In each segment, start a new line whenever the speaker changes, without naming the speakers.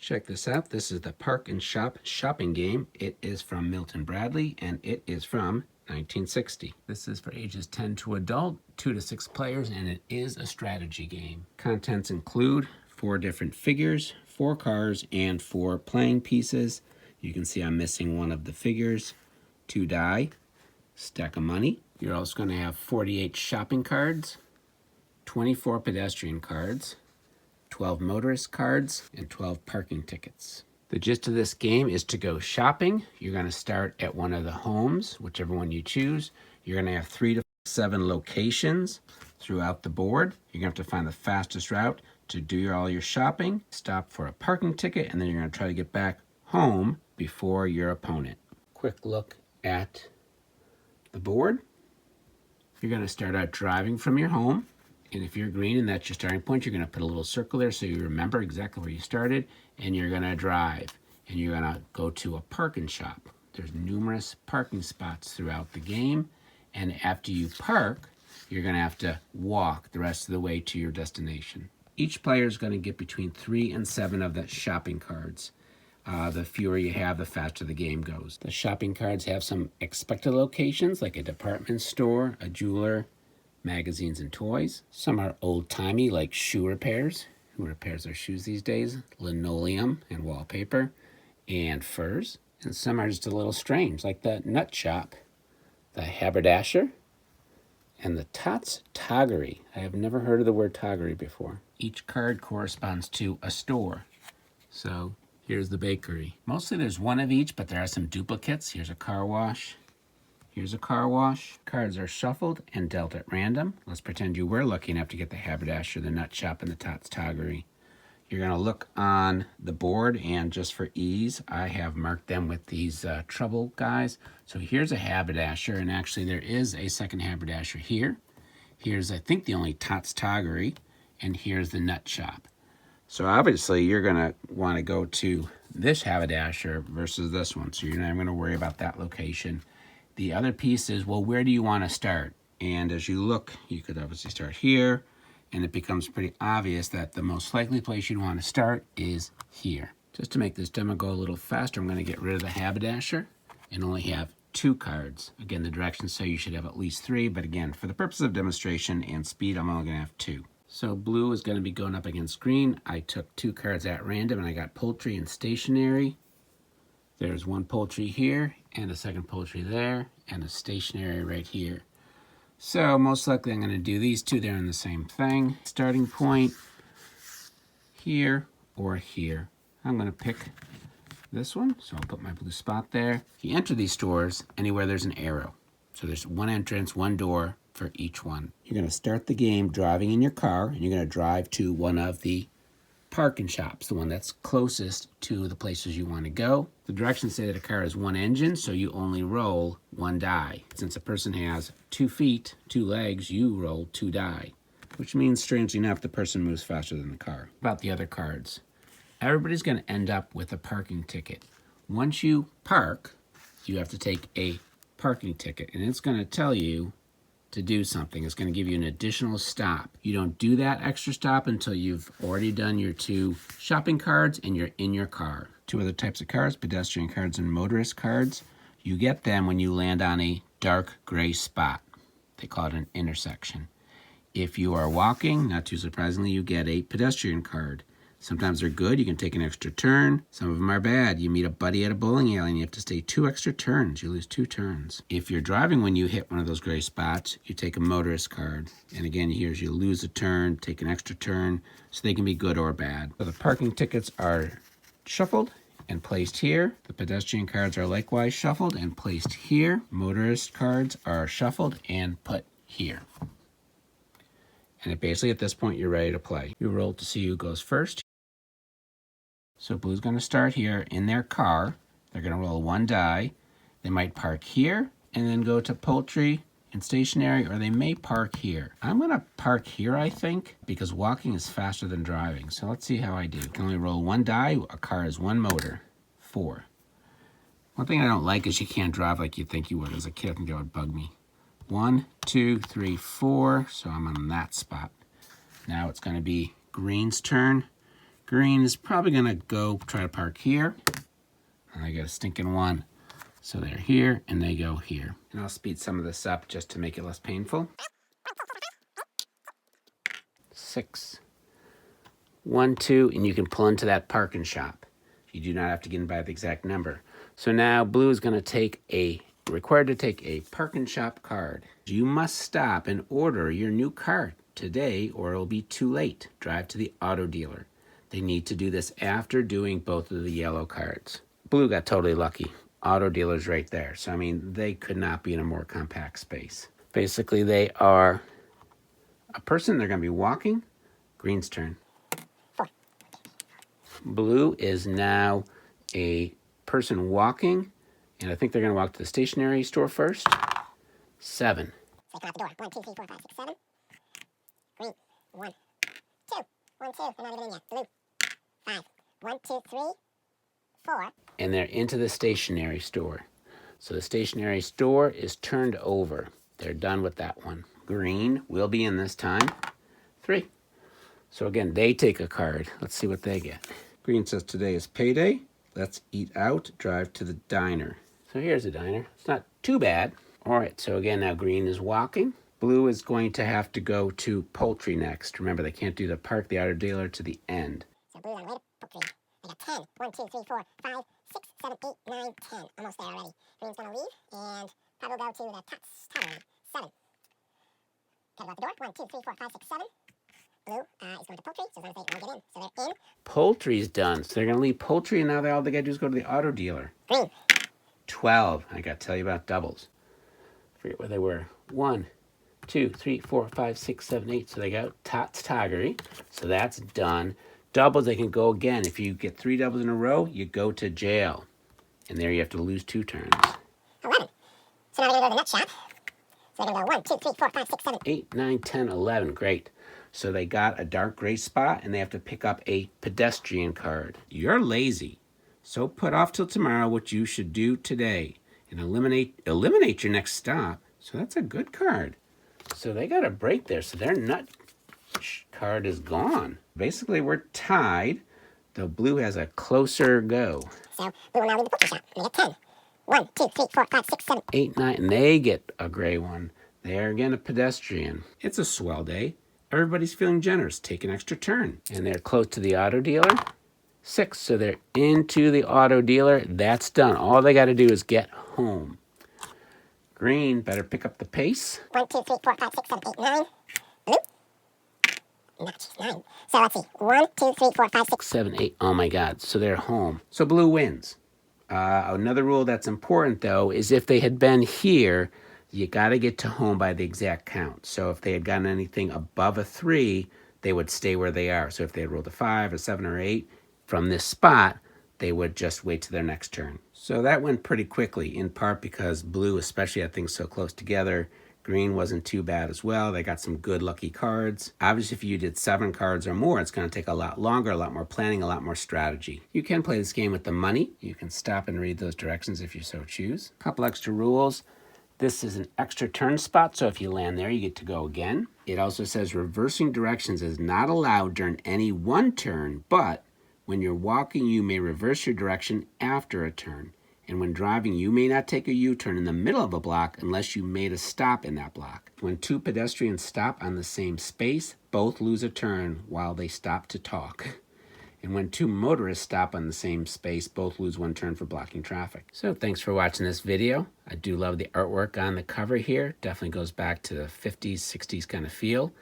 Check this out. This is the Park and Shop shopping game. It is from Milton Bradley, and it is from 1960. This is for ages 10 to adult, 2 to 6 players, and it is a strategy game. Contents include 4 different figures, 4 cars, and 4 playing pieces. You can see I'm missing one of the figures, 2 die, stack of money. You're also going to have 48 shopping cards, 24 pedestrian cards, 12 motorist cards, and 12 parking tickets. The gist of this game is to go shopping. You're going to start at one of the homes, whichever one you choose. You're going to have 3 to 7 locations throughout the board. You're going to have to find the fastest route to do all your shopping, stop for a parking ticket, and then you're going to try to get back home before your opponent. Quick look at the board. You're going to start out driving from your home. And if you're green and that's your starting point, you're going to put a little circle there so you remember exactly where you started. And you're going to drive. And you're going to go to a parking shop. There's numerous parking spots throughout the game. And after you park, you're going to have to walk the rest of the way to your destination. Each player is going to get between 3 and 7 of the shopping cards. The fewer you have, the faster the game goes. The shopping cards have some expected locations, like a department store, a jeweler, magazines and toys. Some are old-timey, like shoe repairs. Who repairs their shoes these days? Linoleum and wallpaper and furs. And some are just a little strange, like the nut shop, the haberdasher, and the Tots Toggery. I have never heard of the word toggery before. Each card corresponds to a store. So here's the bakery. Mostly there's one of each, but there are some duplicates. Here's a car wash. Here's a car wash. Cards are shuffled and dealt at random. Let's pretend you were lucky enough to get the haberdasher, the nut shop, and the Tots Toggery. You're going to look on the board, and just for ease, I have marked them with these trouble guys. So here's a haberdasher, and actually there is a second haberdasher here. Here's, I think, the only Tots Toggery, and here's the nut shop. So obviously you're going to want to go to this haberdasher versus this one, so you're not going to worry about that location. The other piece is, well, where do you want to start? And as you look, you could obviously start here, and it becomes pretty obvious that the most likely place you'd want to start is here. Just to make this demo go a little faster, I'm going to get rid of the haberdasher and only have 2 cards. Again, the directions say you should have at least 3, but again, for the purpose of demonstration and speed, I'm only going to have 2. So blue is going to be going up against green. I took 2 cards at random, and I got poultry and stationery. There's 1 poultry here, and a second poultry there, and a stationery right here. So most likely I'm going to do these 2. They're in the same thing. Starting point here or here. I'm going to pick this one, so I'll put my blue spot there. You enter these stores anywhere there's an arrow. So there's 1 entrance, 1 door for each one. You're going to start the game driving in your car, and you're going to drive to one of the parking shops, the one that's closest to the places you want to go. The directions say that a car has 1 engine, so you only roll 1 die. Since a person has 2 feet, 2 legs, you roll 2 die, which means, strangely enough, the person moves faster than the car. About the other cards, everybody's going to end up with a parking ticket. Once you park, you have to take a parking ticket, and it's going to tell you to do something. It's going to give you an additional stop. You don't do that extra stop until you've already done your 2 shopping cards and you're in your car. 2 other types of cards, pedestrian cards and motorist cards. You get them when you land on a dark gray spot. They call it an intersection. If you are walking, not too surprisingly, you get a pedestrian card. Sometimes they're good. You can take an extra turn. Some of them are bad. You meet a buddy at a bowling alley and you have to stay 2 extra turns. You lose 2 turns. If you're driving when you hit one of those gray spots, you take a motorist card. And again, here's you lose a turn, take an extra turn, so they can be good or bad. So the parking tickets are shuffled and placed here. The pedestrian cards are likewise shuffled and placed here. Motorist cards are shuffled and put here. And basically at this point, you're ready to play. You roll to see who goes first. So blue's going to start here in their car. They're going to roll 1 die. They might park here and then go to poultry and stationery, or they may park here. I'm going to park here, I think, because walking is faster than driving. So let's see how I do. I can only roll 1 die. A car has 1 motor. 4. One thing I don't like is you can't drive like you think you would. As a kid, I think that would bug me. 1, 2, 3, 4. So I'm on that spot. Now it's going to be green's turn. Green is probably going to go try to park here. And I got a stinking one. So they're here and they go here. And I'll speed some of this up just to make it less painful. 6, 1, 2, and you can pull into that park and shop. You do not have to get in by the exact number. So now blue is going to required to take a park and shop card. You must stop and order your new card today or it'll be too late. Drive to the auto dealer. They need to do this after doing both of the yellow cards. Blue got totally lucky. Auto dealer's right there. So, I mean, they could not be in a more compact space. Basically, they are a person. They're going to be walking. Green's turn.
4.
Blue is now a person walking. And I think they're going to walk to the stationery store first. 7.
So they come out the door. 1, 2, 3, 4, 5, 6, 7. Green. 1, 2. 1, 2. They're not even in yet. Blue. 5. 1, 2, 3, 4.
And they're into the stationery store. So the stationery store is turned over. They're done with that one. Green will be in this time. 3. So again, they take a card. Let's see what they get. Green says today is payday. Let's eat out. Drive to the diner. So here's the diner. It's not too bad. All right, so again, now green is walking. Blue is going to have to go to poultry next. Remember, they can't do the park, the auto dealer to the end.
So blue's on the way to poultry. They got 10. 1, 2, 3, 4, 5, 6, 7, 8, 9, 10. Almost there already. Green's going to leave and probably go to the Tots Tavern. 7. Got about the door. 1, 2, 3, 4, 5, 6, 7. Blue is going to poultry, so as long as they won't get in. So they're in.
Poultry's done. So they're going to leave poultry, and now all they got to do is go to the auto dealer.
Green.
12. I got to tell you about doubles. Forget where they were. 1, 2, 3, 4, 5, 6, 7, 8. So they got Tots Taggery. So that's done. Doubles, they can go again. If you get 3 doubles in a row, you go to jail. And there you have to lose 2 turns.
11. So now they're going to go to the nut shop. So they're going to go 1, 2, 3, 4, 5, 6, 7.
8, 9, 10, 11. Great. So they got a dark gray spot, and they have to pick up a pedestrian card. You're lazy. So put off till tomorrow what you should do today. And eliminate your next stop. So that's a good card. So they got a break there. So their nut card is gone. Basically, we're tied. The blue has a closer go.
So blue will now leave the poultry shop. And they get 10. 1, 2, 3, 4, 5, 6, 7.
8, 9, and they get a gray one. They're again a pedestrian. It's a swell day. Everybody's feeling generous. Take an extra turn. And they're close to the auto dealer. 6, so they're into the auto dealer. That's done. All they got to do is get home. Green better pick up the pace.
1, 2, 3, 4, 5, 6, 7, 8, 9. Blue. Not 9. So let's see. 1, 2, 3, 4, 5, 6,
7, 8. Oh my God. So they're home. So blue wins. Another rule that's important though is if they had been here, you got to get to home by the exact count. So if they had gotten anything above a 3, they would stay where they are. So if they had rolled a 5, a 7, or 8 from this spot, they would just wait to their next turn. So that went pretty quickly, in part because blue especially had things so close together. Green wasn't too bad as well. They got some good lucky cards. Obviously, if you did 7 cards or more, it's going to take a lot longer, a lot more planning, a lot more strategy. You can play this game with the money. You can stop and read those directions if you so choose. A couple extra rules. This is an extra turn spot, so if you land there, you get to go again. It also says reversing directions is not allowed during any one turn, but when you're walking, you may reverse your direction after a turn. And when driving, you may not take a U-turn in the middle of a block unless you made a stop in that block. When 2 pedestrians stop on the same space, both lose a turn while they stop to talk. And when 2 motorists stop on the same space, both lose 1 turn for blocking traffic. So thanks for watching this video. I do love the artwork on the cover here. Definitely goes back to the 50s, 60s kind of feel.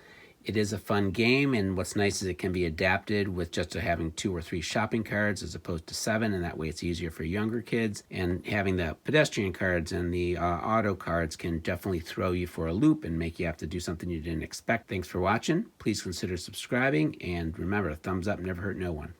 It is a fun game, and what's nice is it can be adapted with just having 2 or 3 shopping cards as opposed to 7, and that way it's easier for younger kids. And having the pedestrian cards and the auto cards can definitely throw you for a loop and make you have to do something you didn't expect. Thanks for watching. Please consider subscribing, and remember, a thumbs up never hurt no one.